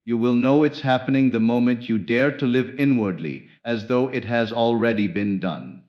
You will know it's happening the moment you dare to live inwardly, as though it has already been done.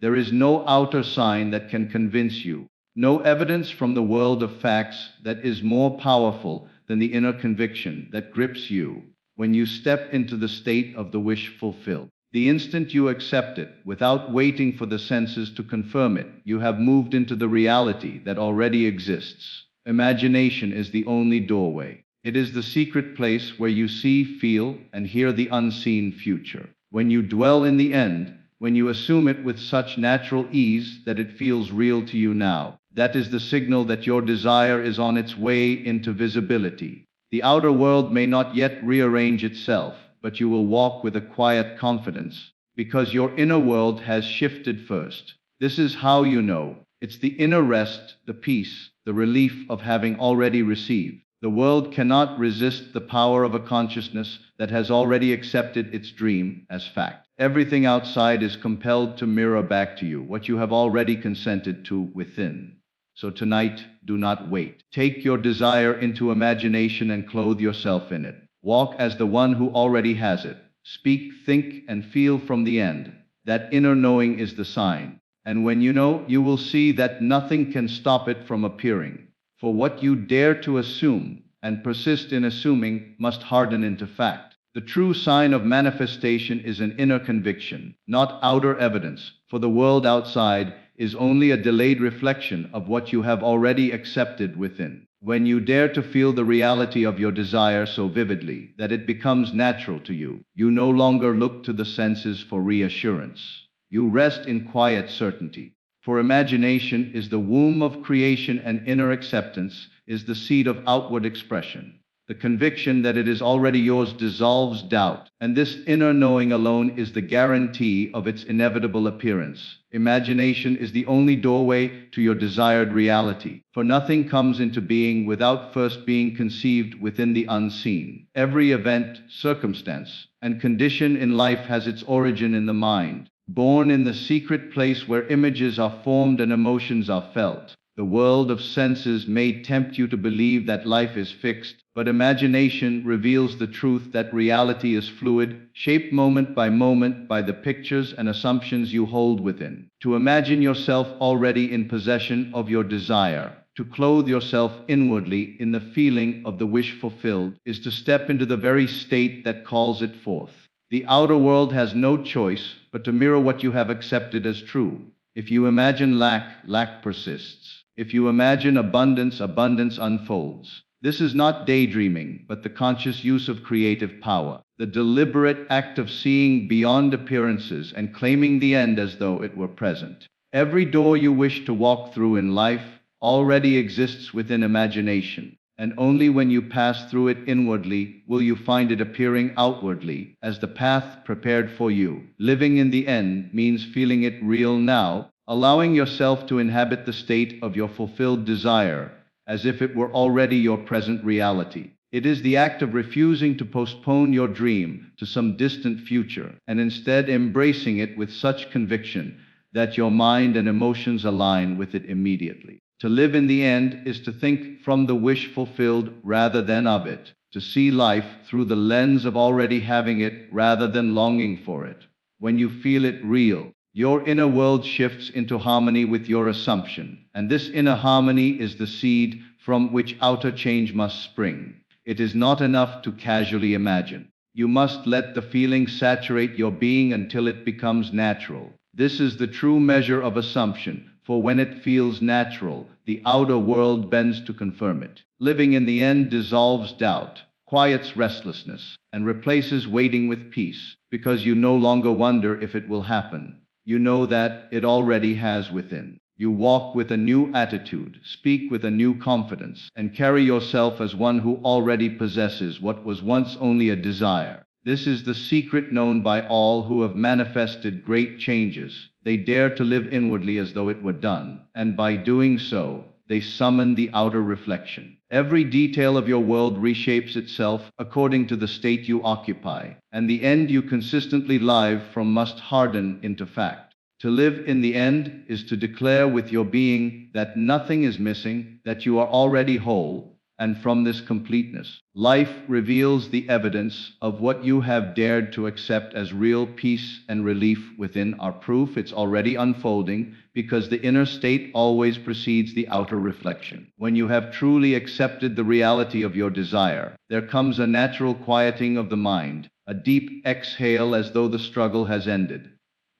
There is no outer sign that can convince you, no evidence from the world of facts that is more powerful than the inner conviction that grips you when you step into the state of the wish fulfilled. The instant you accept it, without waiting for the senses to confirm it, you have moved into the reality that already exists. Imagination is the only doorway. It is the secret place where you see, feel, and hear the unseen future. When you dwell in the end, when you assume it with such natural ease that it feels real to you now, that is the signal that your desire is on its way into visibility. The outer world may not yet rearrange itself, but you will walk with a quiet confidence, because your inner world has shifted first. This is how you know. It's the inner rest, the peace, the relief of having already received. The world cannot resist the power of a consciousness that has already accepted its dream as fact. Everything outside is compelled to mirror back to you what you have already consented to within. So tonight, do not wait. Take your desire into imagination and clothe yourself in it. Walk as the one who already has it. Speak, think, and feel from the end. That inner knowing is the sign. And when you know, you will see that nothing can stop it from appearing. For what you dare to assume and persist in assuming must harden into fact. The true sign of manifestation is an inner conviction, not outer evidence, for the world outside is only a delayed reflection of what you have already accepted within. When you dare to feel the reality of your desire so vividly that it becomes natural to you, you no longer look to the senses for reassurance. You rest in quiet certainty. For imagination is the womb of creation, and inner acceptance is the seed of outward expression. The conviction that it is already yours dissolves doubt, and this inner knowing alone is the guarantee of its inevitable appearance. Imagination is the only doorway to your desired reality, for nothing comes into being without first being conceived within the unseen. Every event, circumstance, and condition in life has its origin in the mind, born in the secret place where images are formed and emotions are felt. The world of senses may tempt you to believe that life is fixed, but imagination reveals the truth that reality is fluid, shaped moment by the pictures and assumptions you hold within. To imagine yourself already in possession of your desire, to clothe yourself inwardly in the feeling of the wish fulfilled, is to step into the very state that calls it forth. The outer world has no choice but to mirror what you have accepted as true. If you imagine lack, lack persists. If you imagine abundance, abundance unfolds. This is not daydreaming, but the conscious use of creative power, the deliberate act of seeing beyond appearances and claiming the end as though it were present. Every door you wish to walk through in life already exists within imagination, and only when you pass through it inwardly will you find it appearing outwardly as the path prepared for you. Living in the end means feeling it real now, allowing yourself to inhabit the state of your fulfilled desire, as if it were already your present reality. It is the act of refusing to postpone your dream to some distant future, and instead embracing it with such conviction that your mind and emotions align with it immediately. To live in the end is to think from the wish fulfilled rather than of it, to see life through the lens of already having it rather than longing for it. When you feel it real, your inner world shifts into harmony with your assumption, and this inner harmony is the seed from which outer change must spring. It is not enough to casually imagine. You must let the feeling saturate your being until it becomes natural. This is the true measure of assumption, for when it feels natural, the outer world bends to confirm it. Living in the end dissolves doubt, quiets restlessness, and replaces waiting with peace, because you no longer wonder if it will happen. You know that it already has within. You walk with a new attitude, speak with a new confidence, and carry yourself as one who already possesses what was once only a desire. This is the secret known by all who have manifested great changes. They dare to live inwardly as though it were done, and by doing so, they summon the outer reflection. Every detail of your world reshapes itself according to the state you occupy, and the end you consistently live from must harden into fact. To live in the end is to declare with your being that nothing is missing, that you are already whole, And from this completeness, life reveals the evidence of what you have dared to accept as real peace and relief within are proof it's already unfolding, because the inner state always precedes the outer reflection. When you have truly accepted the reality of your desire, there comes a natural quieting of the mind, a deep exhale as though the struggle has ended.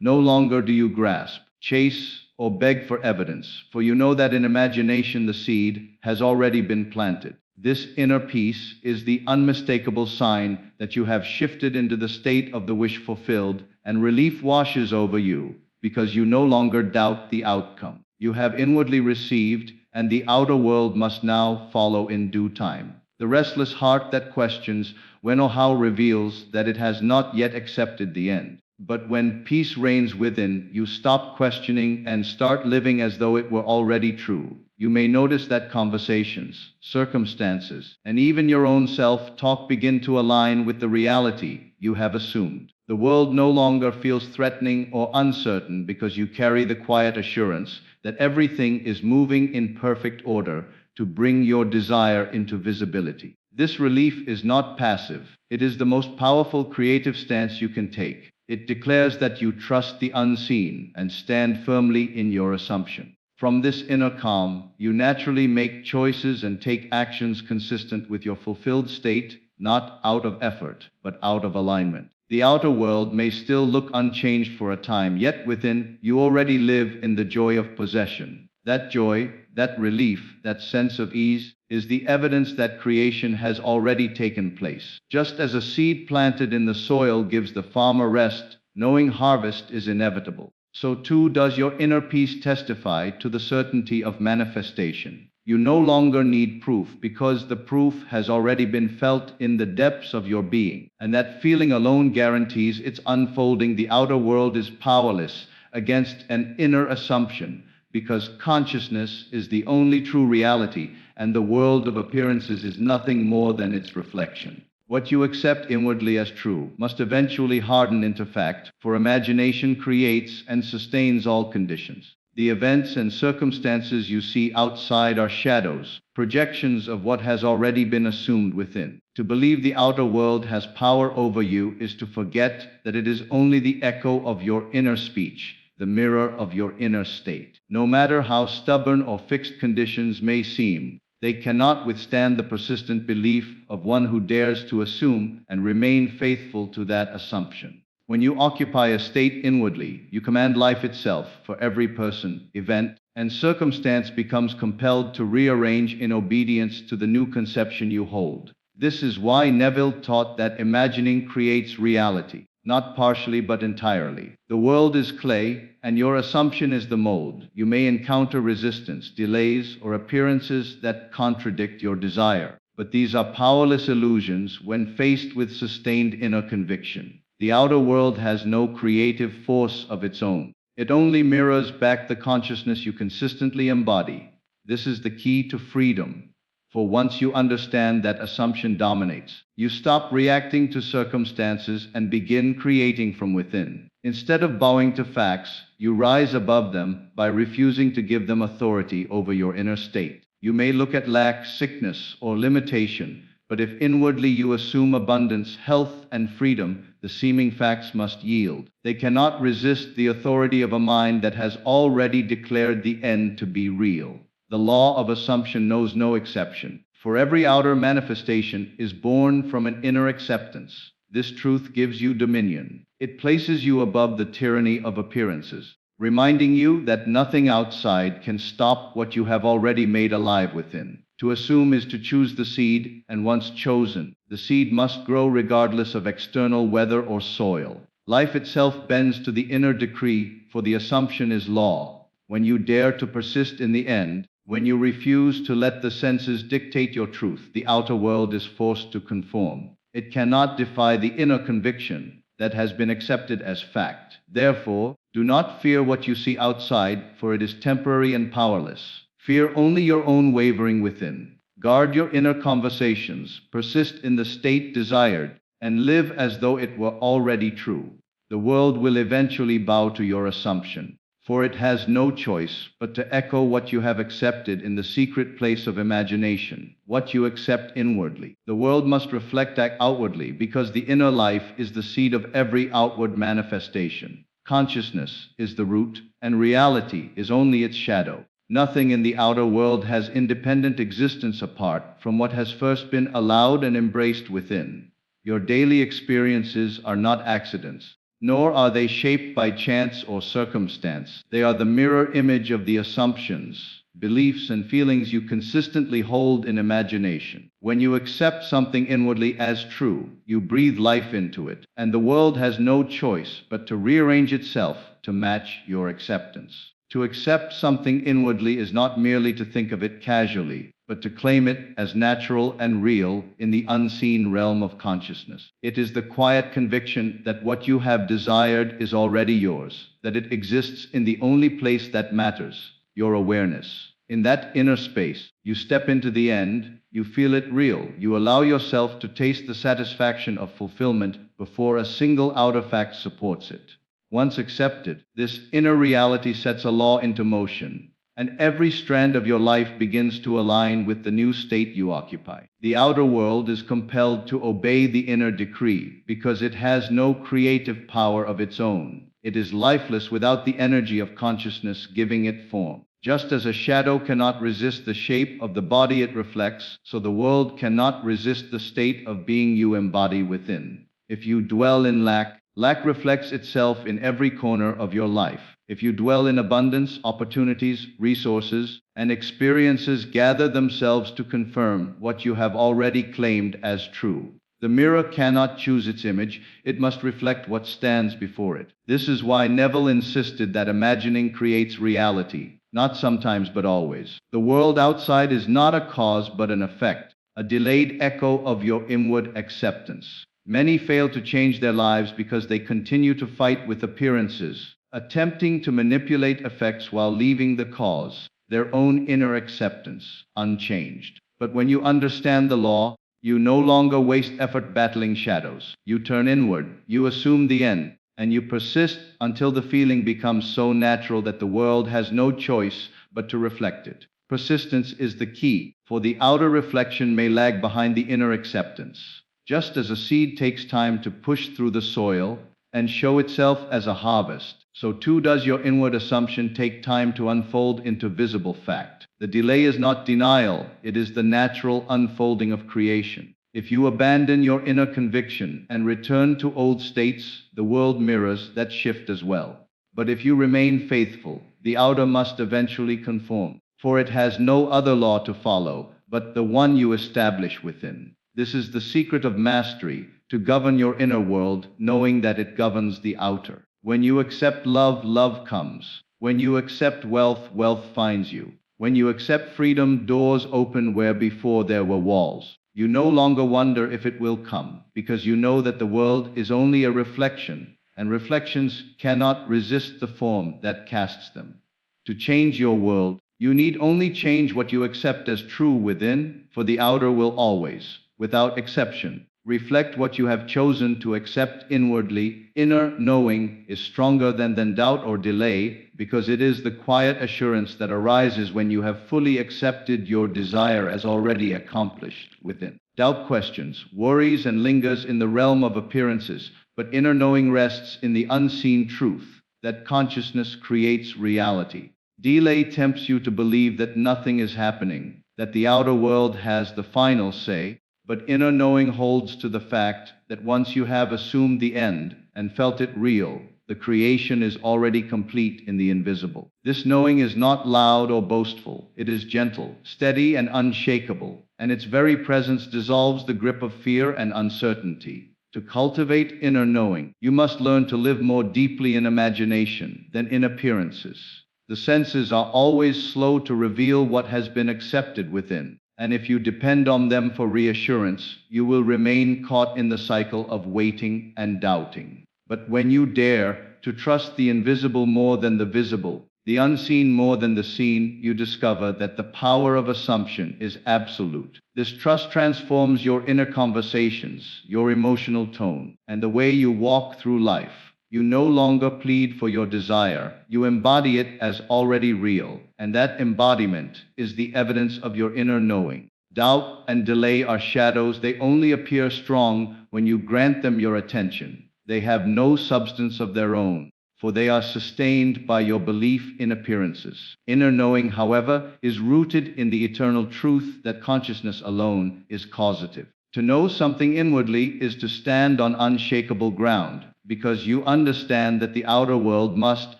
No longer do you grasp, chase, or beg for evidence, for you know that in imagination the seed has already been planted. This inner peace is the unmistakable sign that you have shifted into the state of the wish fulfilled, and relief washes over you, because you no longer doubt the outcome. You have inwardly received, and the outer world must now follow in due time. The restless heart that questions when or how reveals that it has not yet accepted the end. But when peace reigns within, you stop questioning and start living as though it were already true. You may notice that conversations, circumstances, and even your own self-talk begin to align with the reality you have assumed. The world no longer feels threatening or uncertain because you carry the quiet assurance that everything is moving in perfect order to bring your desire into visibility. This relief is not passive. It is the most powerful creative stance you can take. It declares that you trust the unseen and stand firmly in your assumption. From this inner calm, you naturally make choices and take actions consistent with your fulfilled state, not out of effort, but out of alignment. The outer world may still look unchanged for a time, yet within, you already live in the joy of possession. That joy, that relief, that sense of ease, is the evidence that creation has already taken place. Just as a seed planted in the soil gives the farmer rest, knowing harvest is inevitable, so too does your inner peace testify to the certainty of manifestation. You no longer need proof, because the proof has already been felt in the depths of your being, and that feeling alone guarantees its unfolding. The outer world is powerless against an inner assumption, because consciousness is the only true reality, and the world of appearances is nothing more than its reflection. What you accept inwardly as true must eventually harden into fact, for imagination creates and sustains all conditions. The events and circumstances you see outside are shadows, projections of what has already been assumed within. To believe the outer world has power over you is to forget that it is only the echo of your inner speech, the mirror of your inner state. No matter how stubborn or fixed conditions may seem, they cannot withstand the persistent belief of one who dares to assume and remain faithful to that assumption. When you occupy a state inwardly, you command life itself, for every person, event, and circumstance becomes compelled to rearrange in obedience to the new conception you hold. This is why Neville taught that imagining creates reality, not partially but entirely. The world is clay, and your assumption is the mold. You may encounter resistance, delays, or appearances that contradict your desire, but these are powerless illusions when faced with sustained inner conviction. The outer world has no creative force of its own. It only mirrors back the consciousness you consistently embody. This is the key to freedom. For once you understand that assumption dominates, you stop reacting to circumstances and begin creating from within. Instead of bowing to facts, you rise above them by refusing to give them authority over your inner state. You may look at lack, sickness, or limitation, but if inwardly you assume abundance, health, and freedom, the seeming facts must yield. They cannot resist the authority of a mind that has already declared the end to be real. The law of assumption knows no exception, for every outer manifestation is born from an inner acceptance. This truth gives you dominion. It places you above the tyranny of appearances, reminding you that nothing outside can stop what you have already made alive within. To assume is to choose the seed, and once chosen, the seed must grow regardless of external weather or soil. Life itself bends to the inner decree, for the assumption is law. When you dare to persist in the end, when you refuse to let the senses dictate your truth, the outer world is forced to conform. It cannot defy the inner conviction that has been accepted as fact. Therefore, do not fear what you see outside, for it is temporary and powerless. Fear only your own wavering within. Guard your inner conversations, persist in the state desired, and live as though it were already true. The world will eventually bow to your assumption. for it has no choice but to echo what you have accepted in the secret place of imagination, what you accept inwardly. The world must reflect outwardly because the inner life is the seed of every outward manifestation. Consciousness is the root, and reality is only its shadow. Nothing in the outer world has independent existence apart from what has first been allowed and embraced within. Your daily experiences are not accidents, nor are they shaped by chance or circumstance. They are the mirror image of the assumptions, beliefs, and feelings you consistently hold in imagination. When you accept something inwardly as true, you breathe life into it, and the world has no choice but to rearrange itself to match your acceptance. To accept something inwardly is not merely to think of it casually, but to claim it as natural and real in the unseen realm of consciousness. It is the quiet conviction that what you have desired is already yours, that it exists in the only place that matters, your awareness. In that inner space, you step into the end, you feel it real, you allow yourself to taste the satisfaction of fulfillment before a single outer fact supports it. Once accepted, this inner reality sets a law into motion, and every strand of your life begins to align with the new state you occupy. The outer world is compelled to obey the inner decree because it has no creative power of its own. It is lifeless without the energy of consciousness giving it form. Just as a shadow cannot resist the shape of the body it reflects, so the world cannot resist the state of being you embody within. If you dwell in lack, lack reflects itself in every corner of your life. If you dwell in abundance, opportunities, resources, and experiences gather themselves to confirm what you have already claimed as true. The mirror cannot choose its image, it must reflect what stands before it. This is why Neville insisted that imagining creates reality, not sometimes but always. The world outside is not a cause but an effect, a delayed echo of your inward acceptance. Many fail to change their lives because they continue to fight with appearances, attempting to manipulate effects while leaving the cause, their own inner acceptance, unchanged. But when you understand the law, you no longer waste effort battling shadows. You turn inward, you assume the end, and you persist until the feeling becomes so natural that the world has no choice but to reflect it. Persistence is the key, for the outer reflection may lag behind the inner acceptance. Just as a seed takes time to push through the soil and show itself as a harvest, so too does your inward assumption take time to unfold into visible fact. The delay is not denial, it is the natural unfolding of creation. If you abandon your inner conviction and return to old states, the world mirrors that shift as well. But if you remain faithful, the outer must eventually conform, for it has no other law to follow but the one you establish within. This is the secret of mastery, to govern your inner world, knowing that it governs the outer. When you accept love, love comes. When you accept wealth, wealth finds you. When you accept freedom, doors open where before there were walls. You no longer wonder if it will come, because you know that the world is only a reflection, and reflections cannot resist the form that casts them. To change your world, you need only change what you accept as true within, for the outer will always, without exception, reflect what you have chosen to accept inwardly. Inner knowing is stronger than doubt or delay, because it is the quiet assurance that arises when you have fully accepted your desire as already accomplished within. Doubt questions, worries, and lingers in the realm of appearances, but inner knowing rests in the unseen truth that consciousness creates reality. Delay tempts you to believe that nothing is happening, that the outer world has the final say, but inner knowing holds to the fact that once you have assumed the end and felt it real, the creation is already complete in the invisible. This knowing is not loud or boastful, it is gentle, steady, and unshakable, and its very presence dissolves the grip of fear and uncertainty. To cultivate inner knowing, you must learn to live more deeply in imagination than in appearances. The senses are always slow to reveal what has been accepted within, and if you depend on them for reassurance, you will remain caught in the cycle of waiting and doubting. But when you dare to trust the invisible more than the visible, the unseen more than the seen, you discover that the power of assumption is absolute. This trust transforms your inner conversations, your emotional tone, and the way you walk through life. You no longer plead for your desire, you embody it as already real, and that embodiment is the evidence of your inner knowing. Doubt and delay are shadows, they only appear strong when you grant them your attention. They have no substance of their own, for they are sustained by your belief in appearances. Inner knowing, however, is rooted in the eternal truth that consciousness alone is causative. To know something inwardly is to stand on unshakable ground, because you understand that the outer world must,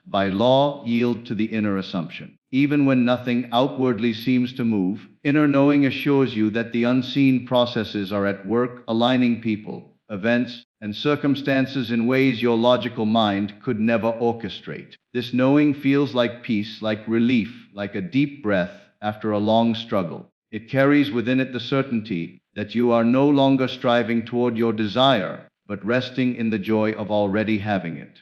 by law, yield to the inner assumption. Even when nothing outwardly seems to move, inner knowing assures you that the unseen processes are at work, aligning people, events, and circumstances in ways your logical mind could never orchestrate. This knowing feels like peace, like relief, like a deep breath after a long struggle. It carries within it the certainty that you are no longer striving toward your desire, but resting in the joy of already having it.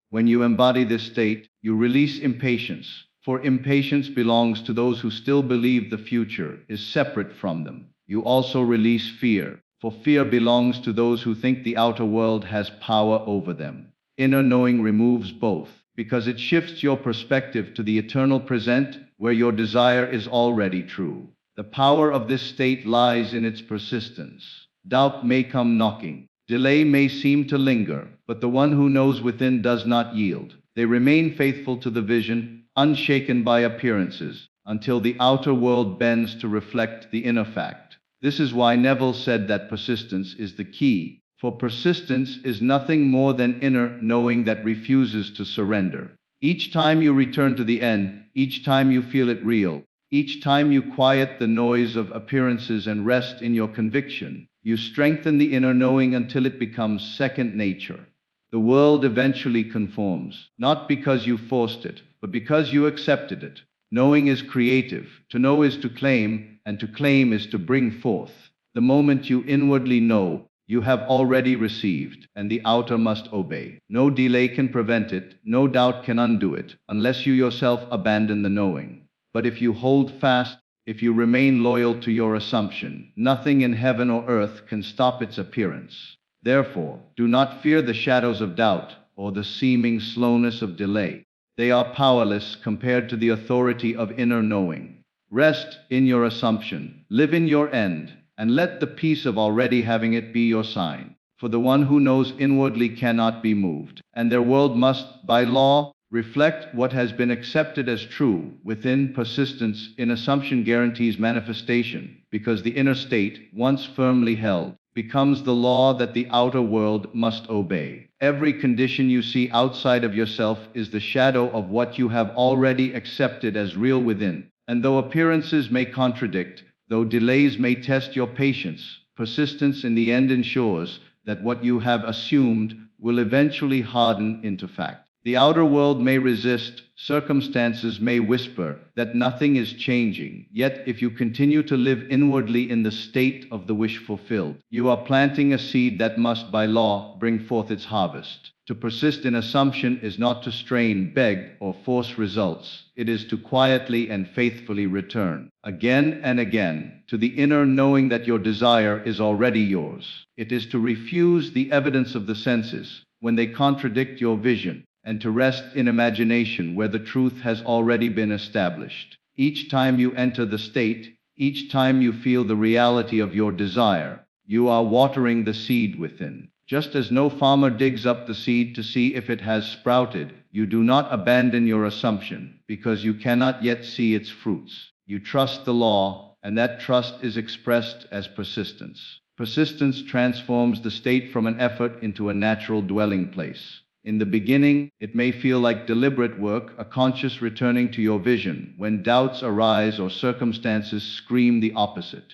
When you embody this state, you release impatience, for impatience belongs to those who still believe the future is separate from them. You also release fear, for fear belongs to those who think the outer world has power over them. Inner knowing removes both, because it shifts your perspective to the eternal present, where your desire is already true. The power of this state lies in its persistence. Doubt may come knocking, delay may seem to linger, but the one who knows within does not yield. They remain faithful to the vision, unshaken by appearances, until the outer world bends to reflect the inner fact. This is why Neville said that persistence is the key, for persistence is nothing more than inner knowing that refuses to surrender. Each time you return to the end, each time you feel it real, each time you quiet the noise of appearances and rest in your conviction, you strengthen the inner knowing until it becomes second nature. The world eventually conforms, not because you forced it, but because you accepted it. Knowing is creative. To know is to claim, and to claim is to bring forth. The moment you inwardly know, you have already received, and the outer must obey. No delay can prevent it, no doubt can undo it, unless you yourself abandon the knowing. But if you hold fast, if you remain loyal to your assumption, nothing in heaven or earth can stop its appearance. Therefore, do not fear the shadows of doubt or the seeming slowness of delay. They are powerless compared to the authority of inner knowing. Rest in your assumption, live in your end, and let the peace of already having it be your sign. For the one who knows inwardly cannot be moved, and their world must, by law, reflect what has been accepted as true. Within, persistence in assumption guarantees manifestation, because the inner state, once firmly held, becomes the law that the outer world must obey. Every condition you see outside of yourself is the shadow of what you have already accepted as real within. And though appearances may contradict, though delays may test your patience, persistence in the end ensures that what you have assumed will eventually harden into fact. The outer world may resist, circumstances may whisper that nothing is changing, yet if you continue to live inwardly in the state of the wish fulfilled, you are planting a seed that must by law bring forth its harvest. To persist in assumption is not to strain, beg, or force results. It is to quietly and faithfully return, again and again, to the inner knowing that your desire is already yours. It is to refuse the evidence of the senses when they contradict your vision, and to rest in imagination where the truth has already been established. Each time you enter the state, each time you feel the reality of your desire, you are watering the seed within. Just as no farmer digs up the seed to see if it has sprouted, you do not abandon your assumption because you cannot yet see its fruits. You trust the law, and that trust is expressed as persistence. Persistence transforms the state from an effort into a natural dwelling place. In the beginning, it may feel like deliberate work, a conscious returning to your vision when doubts arise or circumstances scream the opposite.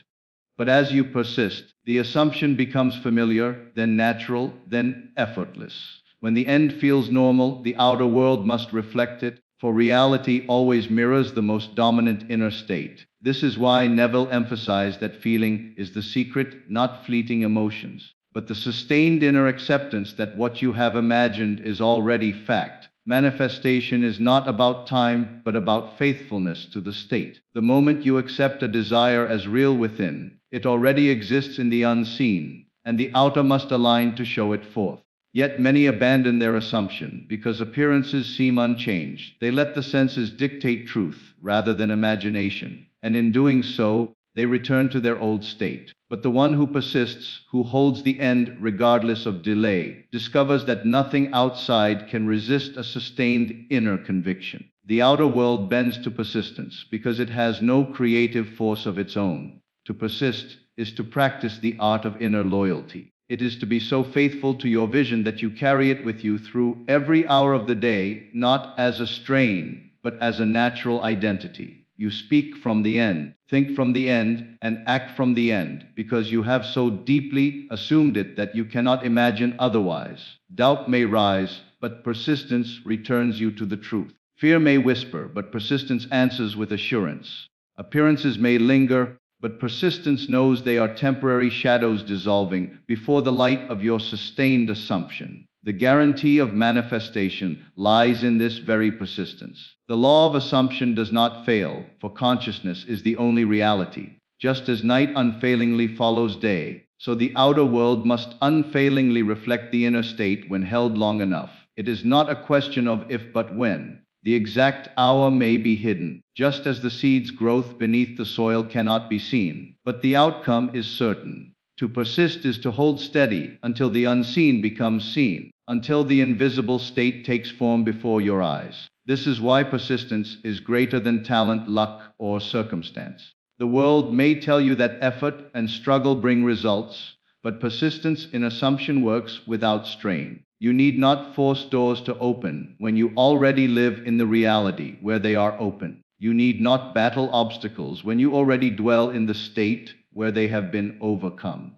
But as you persist, the assumption becomes familiar, then natural, then effortless. When the end feels normal, the outer world must reflect it, for reality always mirrors the most dominant inner state. This is why Neville emphasized that feeling is the secret, not fleeting emotions, but the sustained inner acceptance that what you have imagined is already fact. Manifestation is not about time, but about faithfulness to the state. The moment you accept a desire as real within, it already exists in the unseen, and the outer must align to show it forth. Yet many abandon their assumption because appearances seem unchanged. They let the senses dictate truth rather than imagination, and in doing so, they return to their old state. But the one who persists, who holds the end regardless of delay, discovers that nothing outside can resist a sustained inner conviction. The outer world bends to persistence because it has no creative force of its own. To persist is to practice the art of inner loyalty. It is to be so faithful to your vision that you carry it with you through every hour of the day, not as a strain, but as a natural identity. You speak from the end, think from the end, and act from the end, because you have so deeply assumed it that you cannot imagine otherwise. Doubt may rise, but persistence returns you to the truth. Fear may whisper, but persistence answers with assurance. Appearances may linger, but persistence knows they are temporary shadows dissolving before the light of your sustained assumption. The guarantee of manifestation lies in this very persistence. The law of assumption does not fail, for consciousness is the only reality. Just as night unfailingly follows day, so the outer world must unfailingly reflect the inner state when held long enough. It is not a question of if but when. The exact hour may be hidden, just as the seed's growth beneath the soil cannot be seen, but the outcome is certain. To persist is to hold steady until the unseen becomes seen, until the invisible state takes form before your eyes. This is why persistence is greater than talent, luck, or circumstance. The world may tell you that effort and struggle bring results, but persistence in assumption works without strain. You need not force doors to open when you already live in the reality where they are open. You need not battle obstacles when you already dwell in the state where they have been overcome.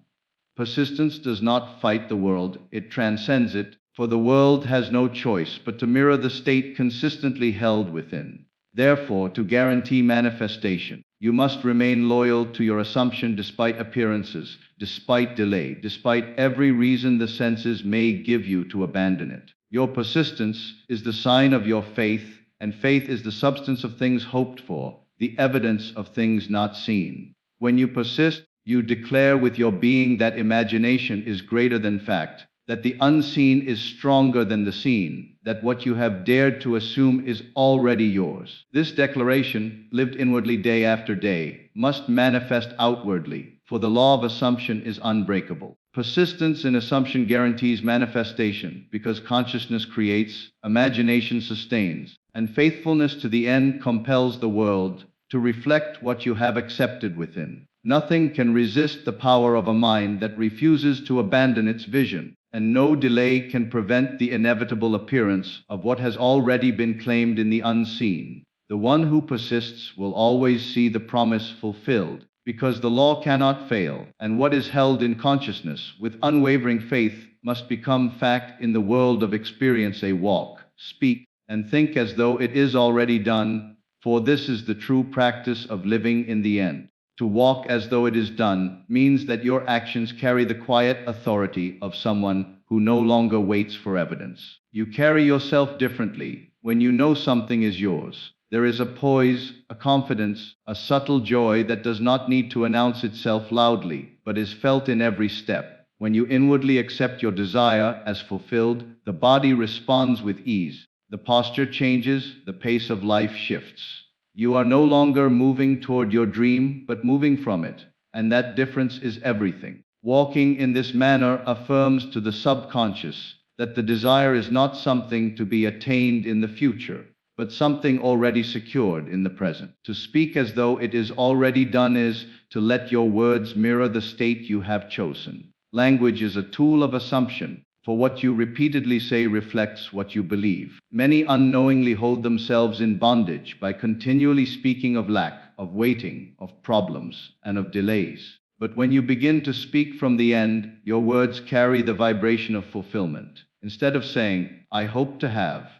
Persistence does not fight the world, it transcends it, for the world has no choice but to mirror the state consistently held within. Therefore, to guarantee manifestation, you must remain loyal to your assumption despite appearances, despite delay, despite every reason the senses may give you to abandon it. Your persistence is the sign of your faith, and faith is the substance of things hoped for, the evidence of things not seen. When you persist, you declare with your being that imagination is greater than fact, that the unseen is stronger than the seen, that what you have dared to assume is already yours. This declaration, lived inwardly day after day, must manifest outwardly, for the law of assumption is unbreakable. Persistence in assumption guarantees manifestation, because consciousness creates, imagination sustains, and faithfulness to the end compels the world to reflect what you have accepted within. Nothing can resist the power of a mind that refuses to abandon its vision, and no delay can prevent the inevitable appearance of what has already been claimed in the unseen. The one who persists will always see the promise fulfilled, because the law cannot fail, and what is held in consciousness with unwavering faith must become fact in the world of experience. Walk, speak, and think as though it is already done, for this is the true practice of living in the end. To walk as though it is done means that your actions carry the quiet authority of someone who no longer waits for evidence. You carry yourself differently when you know something is yours. There is a poise, a confidence, a subtle joy that does not need to announce itself loudly, but is felt in every step. When you inwardly accept your desire as fulfilled, the body responds with ease. The posture changes, the pace of life shifts. You are no longer moving toward your dream, but moving from it, and that difference is everything. Walking in this manner affirms to the subconscious that the desire is not something to be attained in the future, but something already secured in the present. To speak as though it is already done is to let your words mirror the state you have chosen. Language is a tool of assumption, for what you repeatedly say reflects what you believe. Many unknowingly hold themselves in bondage by continually speaking of lack, of waiting, of problems, and of delays. But when you begin to speak from the end, your words carry the vibration of fulfillment. Instead of saying, "I hope to have,"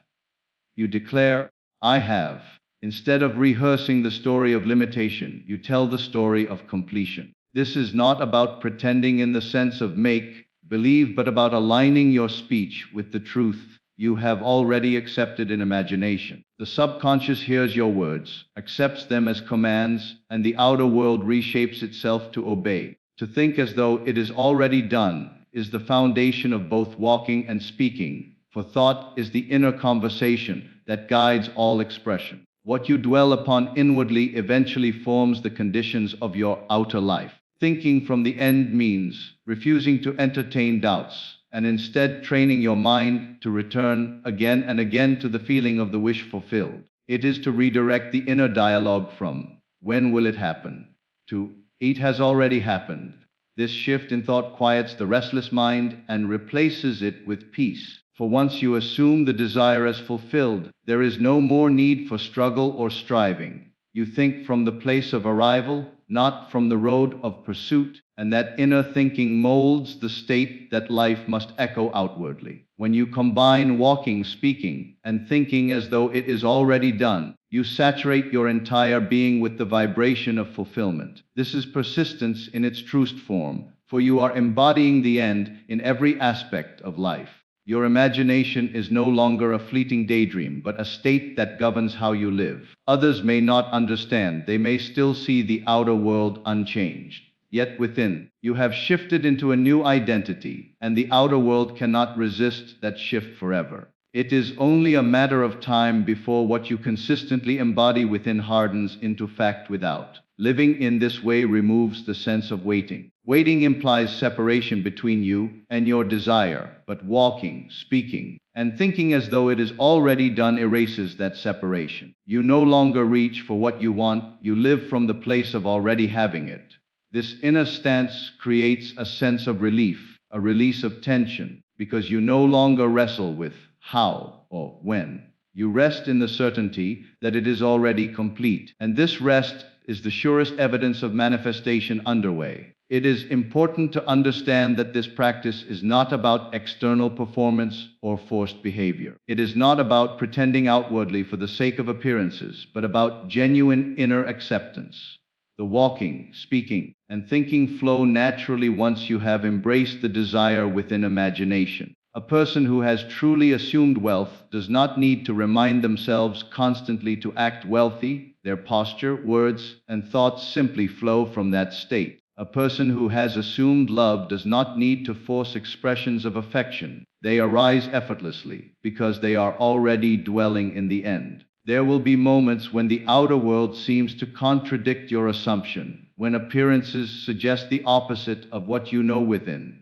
you declare, "I have." Instead of rehearsing the story of limitation, you tell the story of completion. This is not about pretending in the sense of make believe, but about aligning your speech with the truth you have already accepted in imagination. The subconscious hears your words, accepts them as commands, and the outer world reshapes itself to obey. To think as though it is already done is the foundation of both walking and speaking, for thought is the inner conversation that guides all expression. What you dwell upon inwardly eventually forms the conditions of your outer life. Thinking from the end means refusing to entertain doubts, and instead training your mind to return again and again to the feeling of the wish fulfilled. It is to redirect the inner dialogue from, "When will it happen?" to, "It has already happened." This shift in thought quiets the restless mind and replaces it with peace. For once you assume the desire as fulfilled, there is no more need for struggle or striving. You think from the place of arrival, not from the road of pursuit, and that inner thinking molds the state that life must echo outwardly. When you combine walking, speaking, and thinking as though it is already done, you saturate your entire being with the vibration of fulfillment. This is persistence in its truest form, for you are embodying the end in every aspect of life. Your imagination is no longer a fleeting daydream, but a state that governs how you live. Others may not understand, they may still see the outer world unchanged. Yet within, you have shifted into a new identity, and the outer world cannot resist that shift forever. It is only a matter of time before what you consistently embody within hardens into fact without. Living in this way removes the sense of waiting. Waiting implies separation between you and your desire, but walking, speaking, and thinking as though it is already done erases that separation. You no longer reach for what you want, you live from the place of already having it. This inner stance creates a sense of relief, a release of tension, because you no longer wrestle with how or when. You rest in the certainty that it is already complete, and this rest is the surest evidence of manifestation underway. It is important to understand that this practice is not about external performance or forced behavior. It is not about pretending outwardly for the sake of appearances, but about genuine inner acceptance. The walking, speaking, and thinking flow naturally once you have embraced the desire within imagination. A person who has truly assumed wealth does not need to remind themselves constantly to act wealthy. Their posture, words, and thoughts simply flow from that state. A person who has assumed love does not need to force expressions of affection. They arise effortlessly because they are already dwelling in the end. There will be moments when the outer world seems to contradict your assumption, when appearances suggest the opposite of what you know within.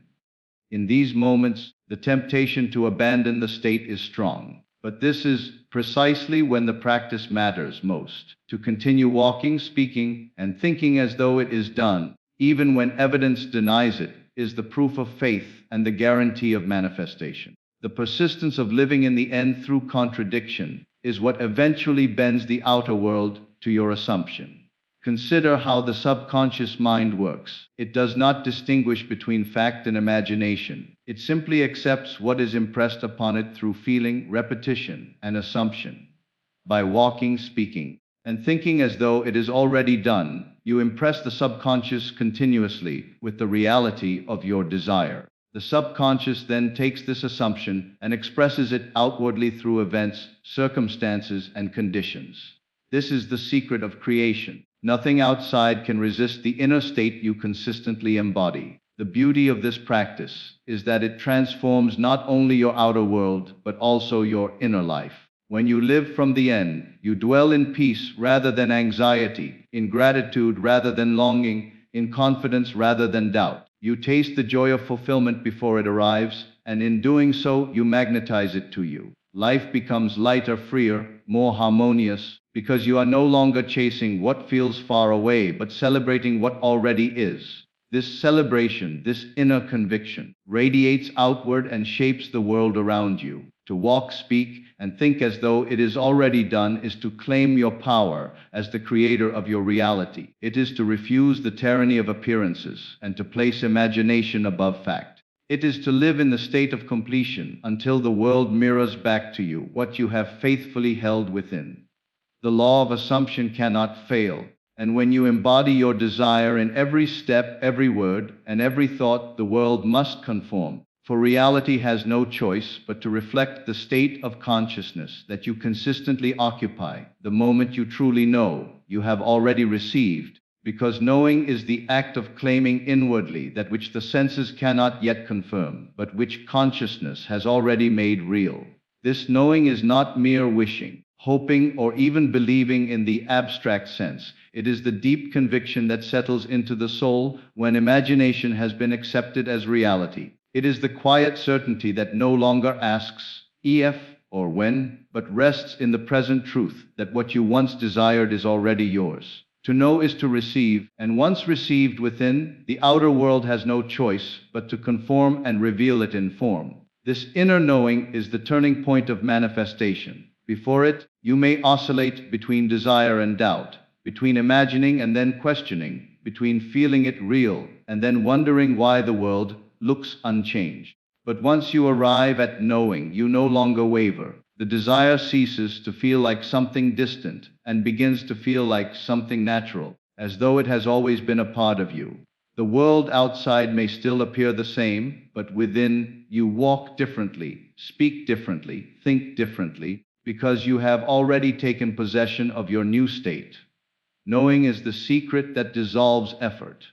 In these moments, the temptation to abandon the state is strong. But this is precisely when the practice matters most. To continue walking, speaking, and thinking as though it is done, even when evidence denies it, is the proof of faith and the guarantee of manifestation. The persistence of living in the end through contradiction is what eventually bends the outer world to your assumption. Consider how the subconscious mind works. It does not distinguish between fact and imagination. It simply accepts what is impressed upon it through feeling, repetition, and assumption. By walking, speaking, and thinking as though it is already done, you impress the subconscious continuously with the reality of your desire. The subconscious then takes this assumption and expresses it outwardly through events, circumstances, and conditions. This is the secret of creation. Nothing outside can resist the inner state you consistently embody. The beauty of this practice is that it transforms not only your outer world, but also your inner life. When you live from the end, you dwell in peace rather than anxiety, in gratitude rather than longing, in confidence rather than doubt. You taste the joy of fulfillment before it arrives, and in doing so, you magnetize it to you. Life becomes lighter, freer, more harmonious, because you are no longer chasing what feels far away, but celebrating what already is. This celebration, this inner conviction, radiates outward and shapes the world around you. To walk, speak, and think as though it is already done is to claim your power as the creator of your reality. It is to refuse the tyranny of appearances and to place imagination above fact. It is to live in the state of completion until the world mirrors back to you what you have faithfully held within. The law of assumption cannot fail, and when you embody your desire in every step, every word, and every thought, the world must conform. For reality has no choice but to reflect the state of consciousness that you consistently occupy. The moment you truly know, you have already received, because knowing is the act of claiming inwardly that which the senses cannot yet confirm, but which consciousness has already made real. This knowing is not mere wishing, hoping, or even believing in the abstract sense. It is the deep conviction that settles into the soul when imagination has been accepted as reality. It is the quiet certainty that no longer asks if or when, but rests in the present truth that what you once desired is already yours. To know is to receive, and once received within, the outer world has no choice but to conform and reveal it in form. This inner knowing is the turning point of manifestation. Before it, you may oscillate between desire and doubt, between imagining and then questioning, between feeling it real and then wondering why the world looks unchanged. But once you arrive at knowing, you no longer waver. The desire ceases to feel like something distant and begins to feel like something natural, as though it has always been a part of you. The world outside may still appear the same, but within, you walk differently, speak differently, think differently, because you have already taken possession of your new state. Knowing is the secret that dissolves effort.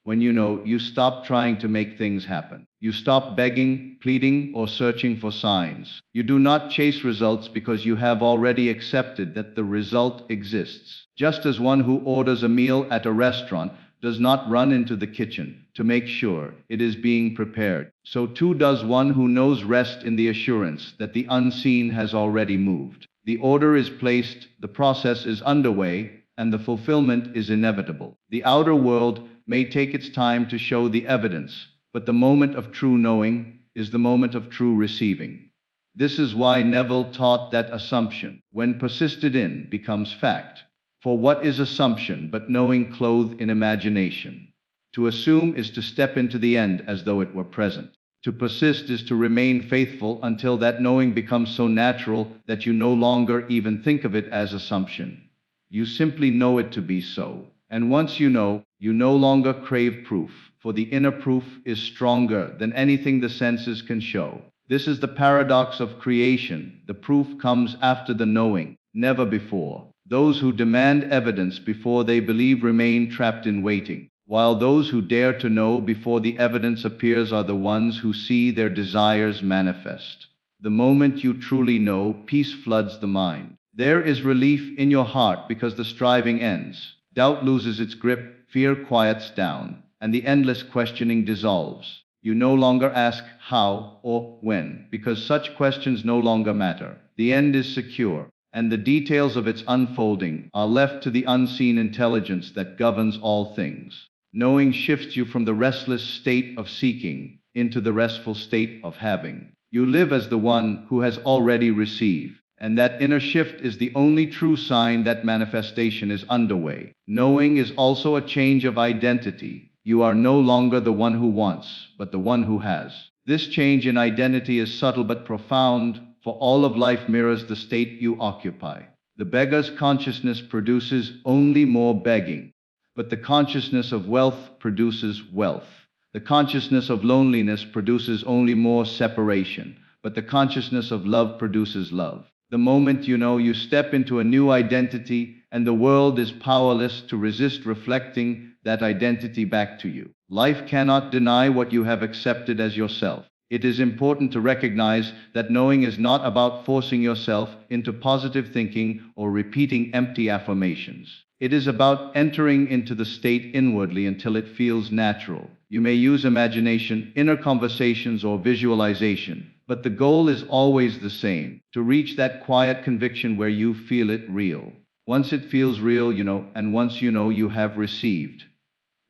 When you know, you stop trying to make things happen. You stop begging, pleading, or searching for signs. You do not chase results because you have already accepted that the result exists. Just as one who orders a meal at a restaurant does not run into the kitchen to make sure it is being prepared, so too does one who knows rest in the assurance that the unseen has already moved. The order is placed, the process is underway, and the fulfillment is inevitable. The outer world may take its time to show the evidence, but the moment of true knowing is the moment of true receiving. This is why Neville taught that assumption, when persisted in, becomes fact. For what is assumption but knowing clothed in imagination? To assume is to step into the end as though it were present. To persist is to remain faithful until that knowing becomes so natural that you no longer even think of it as assumption. You simply know it to be so. And once you know, you no longer crave proof, for the inner proof is stronger than anything the senses can show. This is the paradox of creation. The proof comes after the knowing, never before. Those who demand evidence before they believe remain trapped in waiting, while those who dare to know before the evidence appears are the ones who see their desires manifest. The moment you truly know, peace floods the mind. There is relief in your heart because the striving ends. Doubt loses its grip, fear quiets down, and the endless questioning dissolves. You no longer ask how or when, because such questions no longer matter. The end is secure, and the details of its unfolding are left to the unseen intelligence that governs all things. Knowing shifts you from the restless state of seeking into the restful state of having. You live as the one who has already received. And that inner shift is the only true sign that manifestation is underway. Knowing is also a change of identity. You are no longer the one who wants, but the one who has. This change in identity is subtle but profound, for all of life mirrors the state you occupy. The beggar's consciousness produces only more begging, but the consciousness of wealth produces wealth. The consciousness of loneliness produces only more separation, but the consciousness of love produces love. The moment you know, you step into a new identity, and the world is powerless to resist reflecting that identity back to you. Life cannot deny what you have accepted as yourself. It is important to recognize that knowing is not about forcing yourself into positive thinking or repeating empty affirmations. It is about entering into the state inwardly until it feels natural. You may use imagination, inner conversations, or visualization, but the goal is always the same, to reach that quiet conviction where you feel it real. Once it feels real, you know, and once you know, you have received.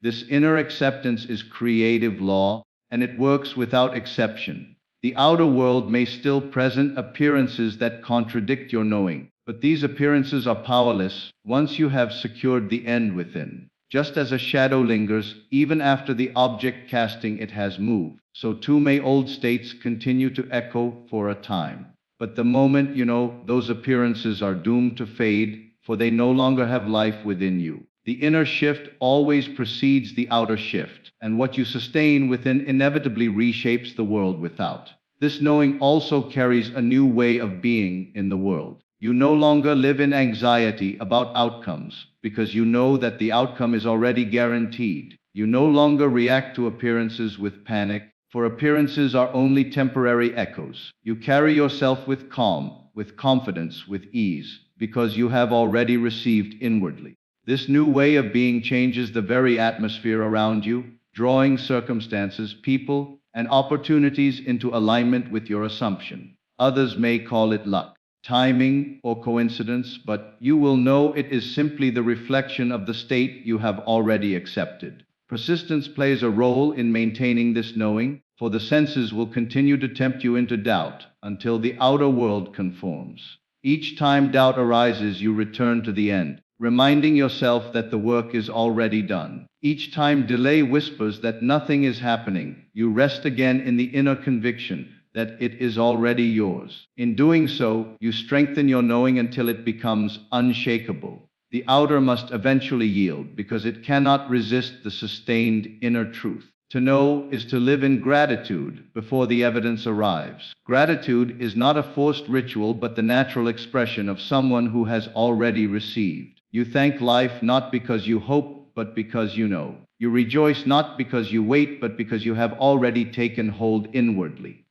This inner acceptance is creative law, and it works without exception. The outer world may still present appearances that contradict your knowing, but these appearances are powerless once you have secured the end within. Just as a shadow lingers, even after the object casting it has moved, so too may old states continue to echo for a time. But the moment you know, those appearances are doomed to fade, for they no longer have life within you. The inner shift always precedes the outer shift, and what you sustain within inevitably reshapes the world without. This knowing also carries a new way of being in the world. You no longer live in anxiety about outcomes, because you know that the outcome is already guaranteed. You no longer react to appearances with panic, for appearances are only temporary echoes. You carry yourself with calm, with confidence, with ease, because you have already received inwardly. This new way of being changes the very atmosphere around you, drawing circumstances, people, and opportunities into alignment with your assumption. Others may call it luck, timing, or coincidence, but you will know it is simply the reflection of the state you have already accepted. Persistence plays a role in maintaining this knowing, for the senses will continue to tempt you into doubt until the outer world conforms. Each time doubt arises, you return to the end, reminding yourself that the work is already done. Each time delay whispers that nothing is happening, you rest again in the inner conviction that it is already yours. In doing so, you strengthen your knowing until it becomes unshakable. The outer must eventually yield because it cannot resist the sustained inner truth. To know is to live in gratitude before the evidence arrives. Gratitude is not a forced ritual but the natural expression of someone who has already received. You thank life not because you hope but because you know. You rejoice not because you wait but because you have already taken hold inwardly.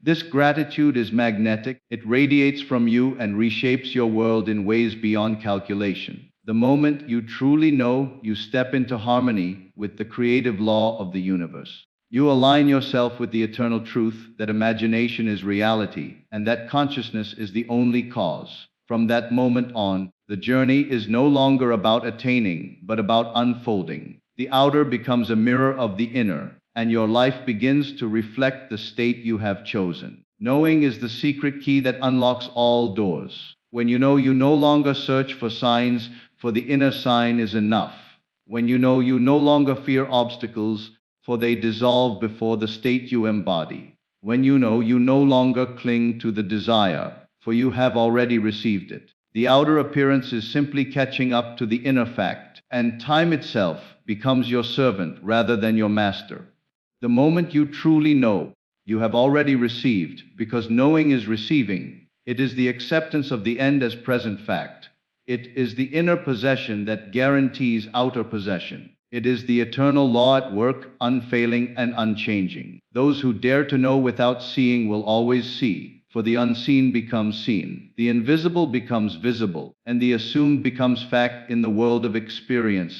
This gratitude is magnetic, it radiates from you and reshapes your world in ways beyond calculation. The moment you truly know, you step into harmony with the creative law of the universe. You align yourself with the eternal truth that imagination is reality and that consciousness is the only cause. From that moment on, the journey is no longer about attaining, but about unfolding. The outer becomes a mirror of the inner, and your life begins to reflect the state you have chosen. Knowing is the secret key that unlocks all doors. When you know, you no longer search for signs, for the inner sign is enough. When you know, you no longer fear obstacles, for they dissolve before the state you embody. When you know, you no longer cling to the desire, for you have already received it. The outer appearance is simply catching up to the inner fact, and time itself becomes your servant rather than your master. The moment you truly know, you have already received, because knowing is receiving. It is the acceptance of the end as present fact. It is the inner possession that guarantees outer possession. It is the eternal law at work, unfailing and unchanging. Those who dare to know without seeing will always see, for the unseen becomes seen, the invisible becomes visible, and the assumed becomes fact in the world of experience.